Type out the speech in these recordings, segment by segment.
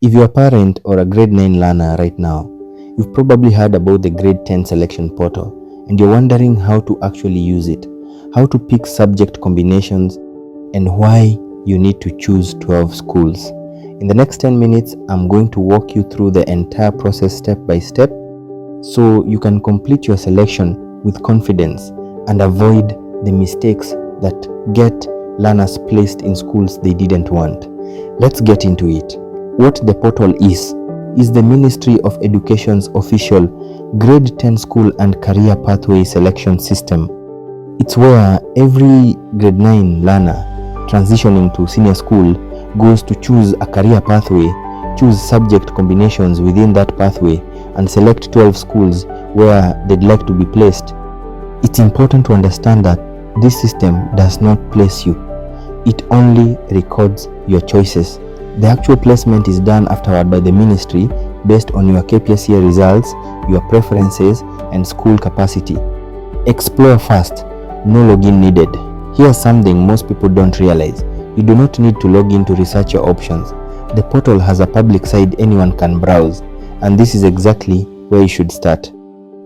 If you're a parent or a grade 9 learner right now, you've probably heard about the grade 10 selection portal and you're wondering how to actually use it, how to pick subject combinations, and why you need to choose 12 schools. In the next 10 minutes, I'm going to walk you through the entire process step by step so you can complete your selection with confidence and avoid the mistakes that get learners placed in schools they didn't want. Let's get into it. What the portal is the Ministry of Education's official Grade 10 School and Career Pathway Selection System. It's where every grade 9 learner transitioning to senior school goes to choose a career pathway, choose subject combinations within that pathway, and select 12 schools where they'd like to be placed. It's important to understand that this system does not place you. It only records your choices. The actual placement is done afterward by the ministry based on your KPSC results, your preferences, and school capacity. Explore first. No login needed. Here's something most people don't realize. You do not need to log in to research your options. The portal has a public side anyone can browse, and this is exactly where you should start.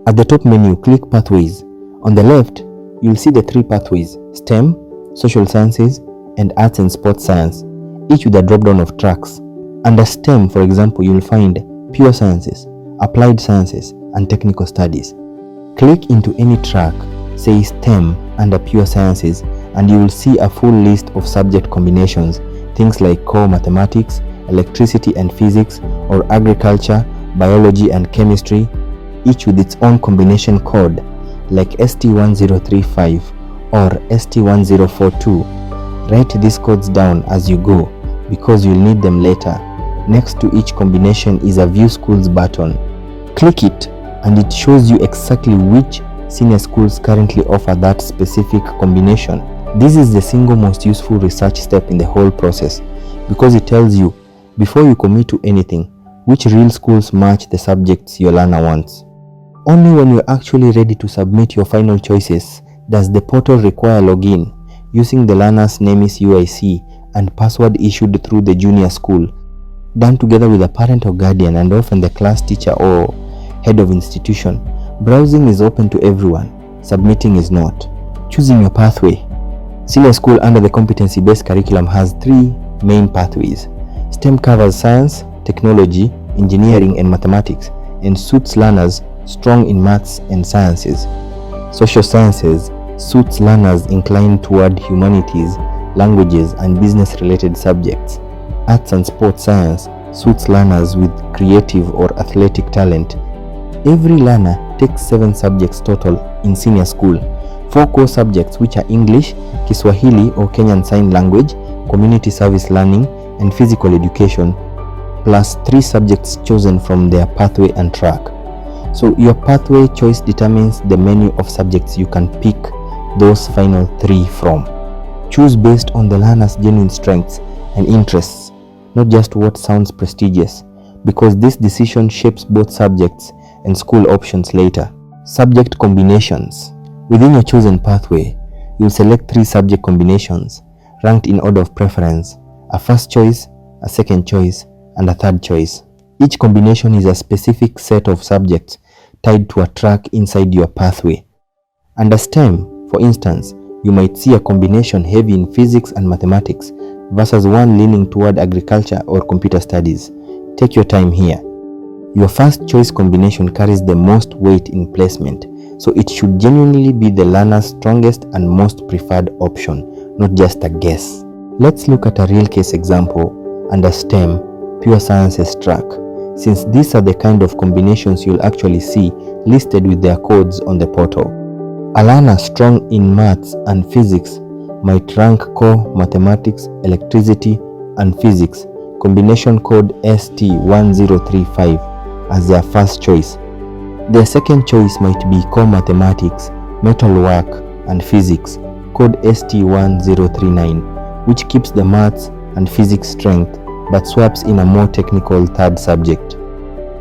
At the top menu, click Pathways. On the left, you'll see the 3 pathways: STEM, Social Sciences, and Arts and Sports Science, each with a drop-down of tracks. Under STEM, for example, you'll find Pure Sciences, Applied Sciences, and Technical Studies. Click into any track, say STEM under Pure Sciences, and you will see a full list of subject combinations, things like core mathematics, electricity and physics, or agriculture, biology and chemistry, each with its own combination code, like ST1035 or ST1042. Write these codes down as you go, because you'll need them later. Next to each combination is a View Schools button. Click it, and it shows you exactly which senior schools currently offer that specific combination. This is the single most useful research step in the whole process, because it tells you, before you commit to anything, which real schools match the subjects your learner wants. Only when you're actually ready to submit your final choices does the portal require login, using the learner's NAMIS UIC and password issued through the junior school, done together with a parent or guardian and often the class teacher or head of institution. Browsing is open to everyone, submitting is not. Choosing your pathway. Senior school under the competency-based curriculum has 3 main pathways. STEM covers science, technology, engineering, and mathematics, and suits learners strong in maths and sciences. Social Sciences suits learners inclined toward humanities, languages, and business-related subjects. Arts and Sports Science suits learners with creative or athletic talent. Every learner takes 7 subjects total in senior school. 4 core subjects, which are English, Kiswahili or Kenyan Sign Language, Community Service Learning, and Physical Education, plus 3 subjects chosen from their pathway and track. So your pathway choice determines the menu of subjects you can pick those final 3 from. Choose based on the learner's genuine strengths and interests, not just what sounds prestigious, because this decision shapes both subjects and school options later. Subject combinations. Within your chosen pathway, you'll select 3 subject combinations, ranked in order of preference: a first choice, a second choice, and a third choice. Each combination is a specific set of subjects tied to a track inside your pathway. Under STEM, for instance, you might see a combination heavy in physics and mathematics versus one leaning toward agriculture or computer studies. Take your time here. Your first choice combination carries the most weight in placement, so it should genuinely be the learner's strongest and most preferred option, not just a guess. Let's look at a real case example under STEM, Pure Sciences track, since these are the kind of combinations you'll actually see listed with their codes on the portal. A learner strong in maths and physics might rank core mathematics, electricity, and physics, combination code ST1035, as their first choice. Their second choice might be core mathematics, metalwork, and physics, code ST1039, which keeps the maths and physics strength but swaps in a more technical third subject.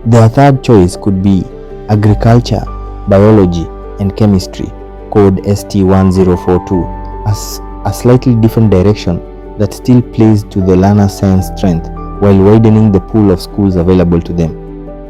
Their third choice could be agriculture, biology, and chemistry, code ST1042, as a slightly different direction that still plays to the learner's science strength while widening the pool of schools available to them.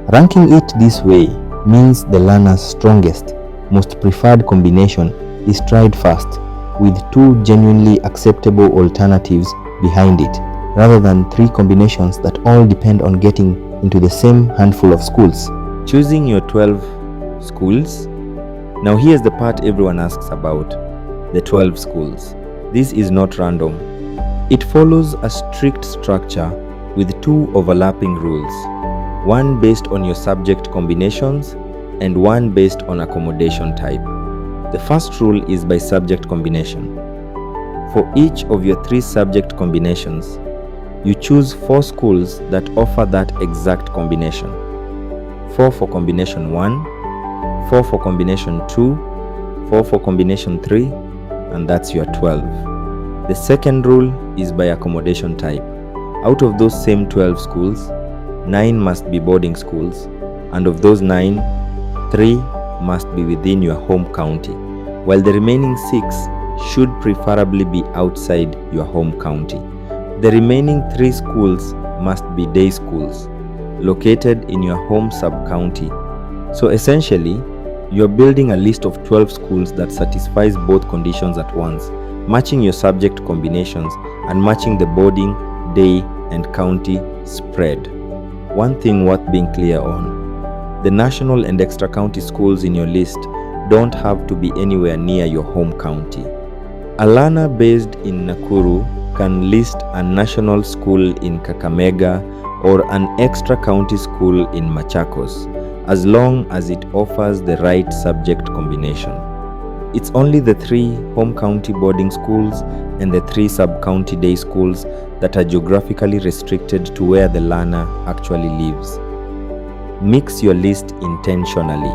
Ranking it this way means the learner's strongest, most preferred combination is tried first, with 2 genuinely acceptable alternatives behind it, rather than 3 combinations that all depend on getting into the same handful of schools. Choosing your 12 schools. Now here's the part everyone asks about, the 12 schools. This is not random. It follows a strict structure with 2 overlapping rules, one based on your subject combinations and one based on accommodation type. The first rule is by subject combination. For each of your 3 subject combinations, you choose 4 schools that offer that exact combination. 4 for combination 1, 4 for combination 2, 4 for combination 3, and that's your 12. The second rule is by accommodation type. Out of those same 12 schools, 9 must be boarding schools, and of those 9, 3 must be within your home county, while the remaining 6 should preferably be outside your home county. The remaining 3 schools must be day schools, located in your home sub-county. So essentially, you're building a list of 12 schools that satisfies both conditions at once, matching your subject combinations and matching the boarding, day, and county spread. One thing worth being clear on: the national and extra county schools in your list don't have to be anywhere near your home county. A learner based in Nakuru can list a national school in Kakamega or an extra county school in Machakos, as long as it offers the right subject combination. It's only the 3 home county boarding schools and the 3 sub-county day schools that are geographically restricted to where the learner actually lives. Mix your list intentionally.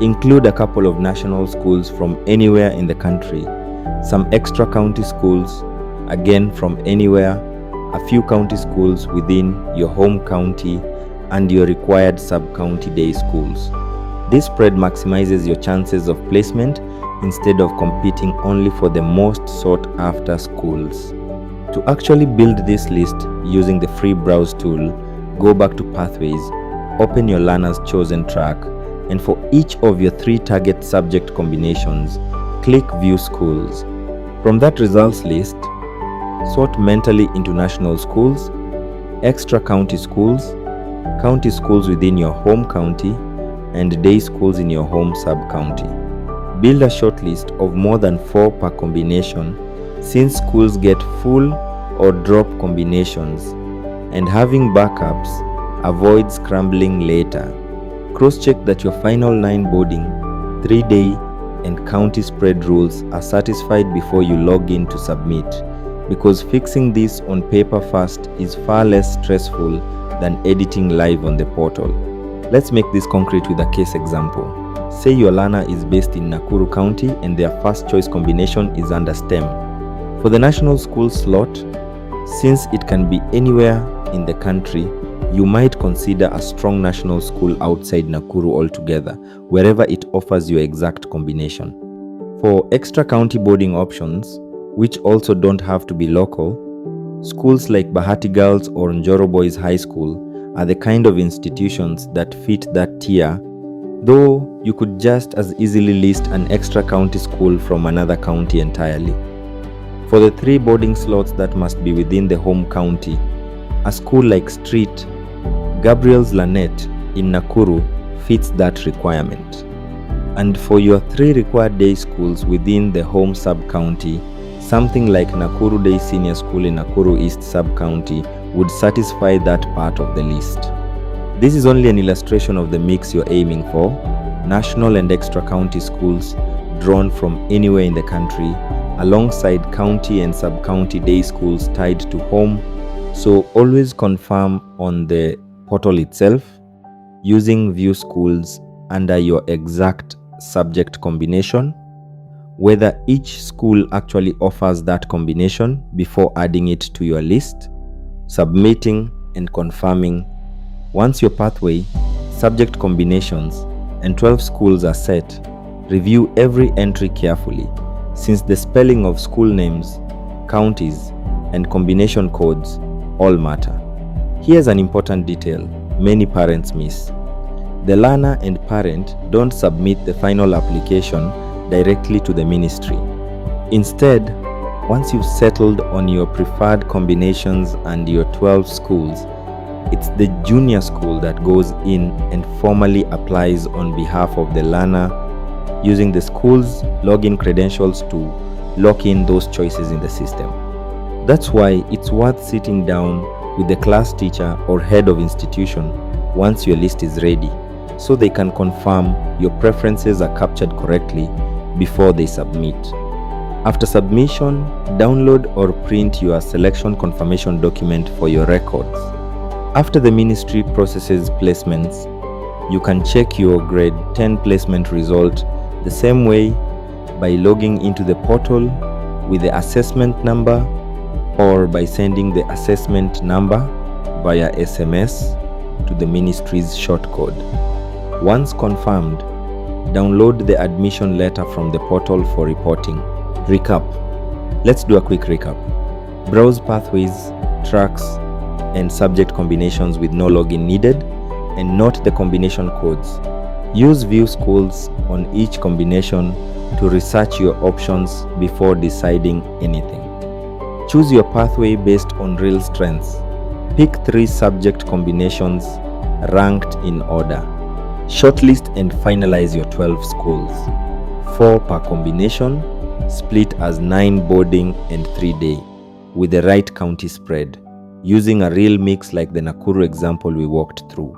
Include a couple of national schools from anywhere in the country, some extra county schools, again from anywhere, a few county schools within your home county, and your required sub-county day schools. This spread maximizes your chances of placement instead of competing only for the most sought-after schools. To actually build this list using the free browse tool, go back to Pathways, open your learner's chosen track, and for each of your 3 target subject combinations, click View Schools. From that results list, sort mentally into national schools, extra county schools within your home county, and day schools in your home sub-county. Build a shortlist of more than 4 per combination, since schools get full or drop combinations, and having backups avoids scrambling later. Cross-check that your final 9 boarding, 3 day, and county spread rules are satisfied before you log in to submit, because fixing this on paper first is far less stressful than editing live on the portal. Let's make this concrete with a case example. Say your learner is based in Nakuru County and their first choice combination is under STEM. For the national school slot, since it can be anywhere in the country, you might consider a strong national school outside Nakuru altogether, wherever it offers your exact combination. For extra county boarding options, which also don't have to be local, schools like Bahati Girls or Njoro Boys High School are the kind of institutions that fit that tier, though you could just as easily list an extra county school from another county entirely. For the 3 boarding slots that must be within the home county, a school like Street, Gabriel's Lanet in Nakuru fits that requirement. And for your 3 required day schools within the home sub-county, something like Nakuru Day Senior School in Nakuru East Sub-County would satisfy that part of the list. This is only an illustration of the mix you're aiming for: national and extra county schools drawn from anywhere in the country, alongside county and sub-county day schools tied to home. So always confirm on the portal itself using View Schools under your exact subject combination, whether each school actually offers that combination before adding it to your list, submitting and confirming. Once your pathway, subject combinations, and 12 schools are set, review every entry carefully, since the spelling of school names, counties, and combination codes all matter. Here's an important detail many parents miss. The learner and parent don't submit the final application directly to the ministry. Instead, once you've settled on your preferred combinations and your 12 schools, it's the junior school that goes in and formally applies on behalf of the learner using the school's login credentials to lock in those choices in the system. That's why it's worth sitting down with the class teacher or head of institution once your list is ready, so they can confirm your preferences are captured correctly before they submit. After submission, download or print your selection confirmation document for your records. After the ministry processes placements, you can check your grade 10 placement result the same way by logging into the portal with the assessment number or by sending the assessment number via SMS to the ministry's shortcode. Once confirmed, download the admission letter from the portal for reporting. Recap. Let's do a quick recap. Browse pathways, tracks, and subject combinations with no login needed, and note the combination codes. Use view schools on each combination to research your options before deciding anything. Choose your pathway based on real strengths. Pick 3 subject combinations ranked in order. Shortlist and finalize your 12 schools. 4 per combination, split as 9 boarding and 3 day, with the right county spread, using a real mix like the Nakuru example we walked through.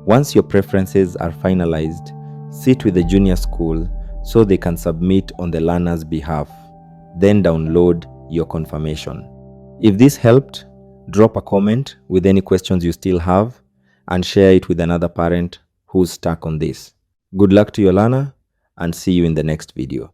Once your preferences are finalized, sit with the junior school so they can submit on the learner's behalf. Then download your confirmation. If this helped, drop a comment with any questions you still have and share it with another parent who's stuck on this. Good luck to your learner and see you in the next video.